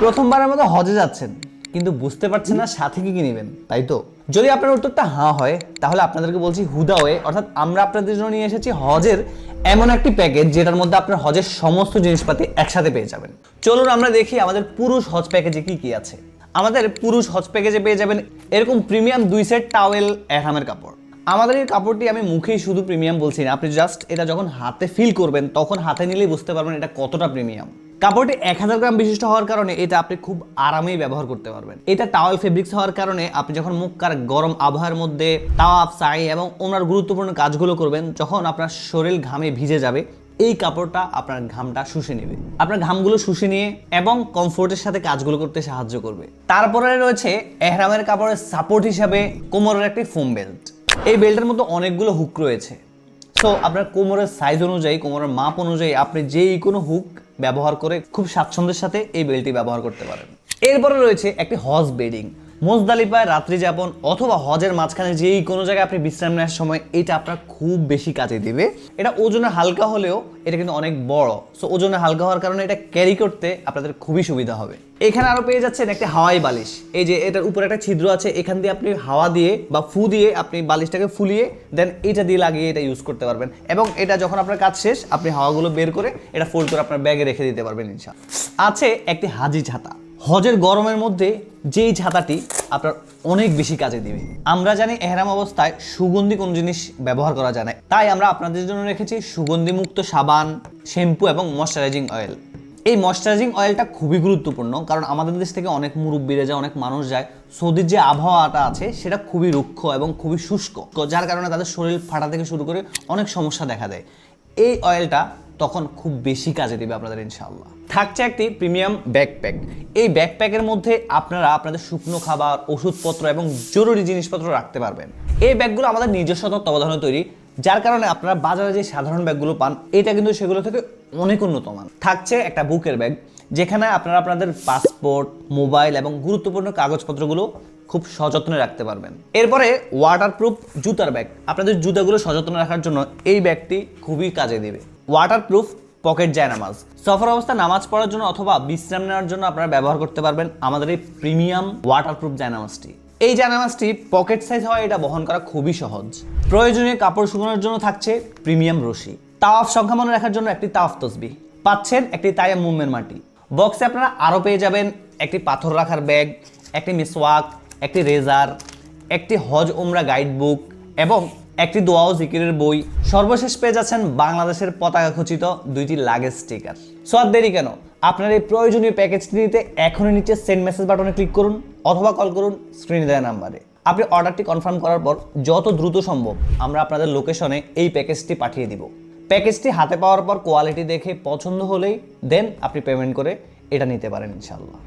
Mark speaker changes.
Speaker 1: প্রথমবারের মতো হজে যাচ্ছেন কিন্তু বুঝতে পারছেন না সাথে কি কি নেবেন, তাই তো? যদি আপনার উত্তরটা হ্যাঁ হয় তাহলে আপনাদেরকে বলছি হুদাওয়ে, অর্থাৎ আমরা আপনাদের জন্য নিয়ে এসেছি হজের এমন একটি প্যাকেজ যেটার মধ্যে আপনার হজের সমস্ত জিনিসপাতি একসাথে পেয়ে যাবেন। চলুন আমরা দেখি আমাদের পুরুষ হজ প্যাকেজে কি কি আছে। আমাদের পুরুষ হজ প্যাকেজে পেয়ে যাবেন এরকম প্রিমিয়াম 2 সেট টাওয়েল এহরামের কাপড়। আমাদের এই কাপড়টি আমি মুখেই শুধু প্রিমিয়াম বলছি না, আপনি জাস্ট এটা যখন হাতে ফিল করবেন তখন হাতে নিলেই বুঝতে পারবেন এটা কতটা প্রিমিয়াম। কাপড়টি 1000 গ্রাম বিশিষ্ট হওয়ার কারণে এটা আপনি খুব আরামেই ব্যবহার করতে পারবেন। এটা টাওয়েল ফেব্রিক্স হওয়ার কারণে আপনি যখন মুক্কার গরম আবহাওয়ার মধ্যে তাওয়াফ, সাই এবং ওমরার গুরুত্বপূর্ণ কাজগুলো করবেন, যখন আপনার শরীর ঘামে ভিজে যাবে, এই কাপড়টা আপনার ঘামটা শুষে নেবে, আপনার ঘামগুলো শুষে নিয়ে এবং কমফোর্টের সাথে কাজগুলো করতে সাহায্য করবে। তারপরে রয়েছে এহরামের কাপড়ের সাপোর্ট হিসাবে কোমরের একটি ফোম বেল্ট। এই বেল্টের মধ্যে অনেকগুলো হুক রয়েছে, সো আপনার কোমরের সাইজ অনুযায়ী, কোমরের মাপ অনুযায়ী আপনি যেই কোনো হুক ব্যবহার করে খুব স্বাচ্ছন্দ্যের সাথে এই বেল্টটি ব্যবহার করতে পারেন। এরপরে রয়েছে একটি হজ বেডিং। মুজদালিফায় রাত্রি যাপন অথবা হজের মাঝখানে যেই কোনো জায়গায় আপনি বিশ্রাম নেওয়ার সময় এটা আপনার খুব বেশি কাজে দিবে। এটা ওজনে হালকা হলেও এটা কিন্তু অনেক বড়, সো ওজনে হালকা হওয়ার কারণে এটা ক্যারি করতে আপনাদের খুবই সুবিধা হবে। এখানে আরো পেয়ে যাচ্ছেন একটা হাওয়াই বালিশ। এই যে এটার উপরে একটা ছিদ্র আছে, এখান দিয়ে আপনি হাওয়া দিয়ে বা ফু দিয়ে আপনি বালিশটাকে ফুলিয়ে দেন এটা দিয়ে লাগিয়ে এটা ইউজ করতে পারবেন, এবং এটা যখন আপনার কাজ শেষ আপনি হাওয়াগুলো বের করে এটা ফোল্ড করে আপনার ব্যাগে রেখে দিতে পারবেন ইনশাআল্লাহ। আছে একটি হাজি ছাতা। হজের গরমের মধ্যে যেই ছাতাটি আপনার অনেক বেশি কাজে দিবে। আমরা জানি এহরাম অবস্থায় সুগন্ধি কোন জিনিস ব্যবহার করা যায় না, তাই আমরা আপনাদের জন্য রেখেছি সুগন্ধি মুক্ত সাবান, শ্যাম্পু এবং ময়শ্চারাইজিং অয়েল। এই ময়শ্চারাইজিং অয়েলটা খুবই গুরুত্বপূর্ণ, কারণ আমাদের দেশ থেকে অনেক মুরব্বীরা যায়, অনেক মানুষ যায়, সৌদির যে আবহাওয়াটা আছে সেটা খুবই রুক্ষ এবং খুবই শুষ্ক, যার কারণে তাদের শরীর ফাটা থেকে শুরু করে অনেক সমস্যা দেখা দেয়। এই অয়েলটা তখন খুব বেশি কাজে দিবে আপনাদের ইনশাআল্লাহ। থাকছে একটি প্রিমিয়াম ব্যাকপ্যাক। এই ব্যাকপ্যাকের মধ্যে আপনারা আপনাদের শুকনো খাবার, ওষুধপত্র এবং জরুরি জিনিসপত্র রাখতে পারবেন। এই ব্যাগগুলো আমাদের নিজস্ব তত্ত্বাবধানে তৈরি, যার কারণে আপনারা বাজারে যে সাধারণ ব্যাগগুলো পান এটা কিন্তু সেগুলো থেকে অনেক উন্নত মান। থাকছে একটা বুকের ব্যাগ, যেখানে আপনারা আপনাদের পাসপোর্ট, মোবাইল এবং গুরুত্বপূর্ণ কাগজপত্রগুলো খুব সযত্নে রাখতে পারবেন। এরপরে ওয়াটারপ্রুফ জুতার ব্যাগ। আপনাদের জুতাগুলো সযত্নে রাখার জন্য এই ব্যাগটি খুবই কাজে দিবে। ওয়াটারপ্রুফ পকেট জায়নামাজ। সফর অবস্থা নামাজ পড়ার জন্য অথবা বিশ্রাম নেওয়ার জন্য আপনারা ব্যবহার করতে পারবেন আমাদের এই প্রিমিয়াম ওয়াটারপ্রুফ জায়নামাজটি। এই জায়নামাজটি পকেট সাইজ হয়, এটা বহন করা খুবই সহজ। প্রয়োজনীয় কাপড় শুকানোর জন্য থাকছে প্রিমিয়াম রশি। তাওয়াফ সংখ্যা মনে রাখার জন্য একটি তাওয়াফ তসবিহ পাচ্ছেন, একটি তায়াম্মুমের মাটি। বক্সে আপনারা আরও পেয়ে যাবেন একটি পাথর রাখার ব্যাগ, একটি মিসওয়াক, একটি রেজার, একটি হজ উমরা গাইড বুক এবং একটি দোয়া ও জিকিরের বই। সর্বশেষ পেয়ে যাচ্ছেন বাংলাদেশের পতাকা খচিত 2টি লাগেজ স্টিকার। সো আর দেরি কেন, আপনার এই প্রয়োজনীয় প্যাকেজটি নিতে এখনই নিচে সেন্ড মেসেজ বাটনে ক্লিক করুন অথবা কল করুন স্ক্রিনে দেওয়া নাম্বারে। আপনি অর্ডারটি কনফার্ম করার পর যত দ্রুত সম্ভব আমরা আপনাদের লোকেশনে এই প্যাকেজটি পাঠিয়ে দিব। প্যাকেজটি হাতে পাওয়ার পর কোয়ালিটি দেখে পছন্দ হলেই দেন আপনি পেমেন্ট করে এটা নিতে পারেন ইনশাআল্লাহ।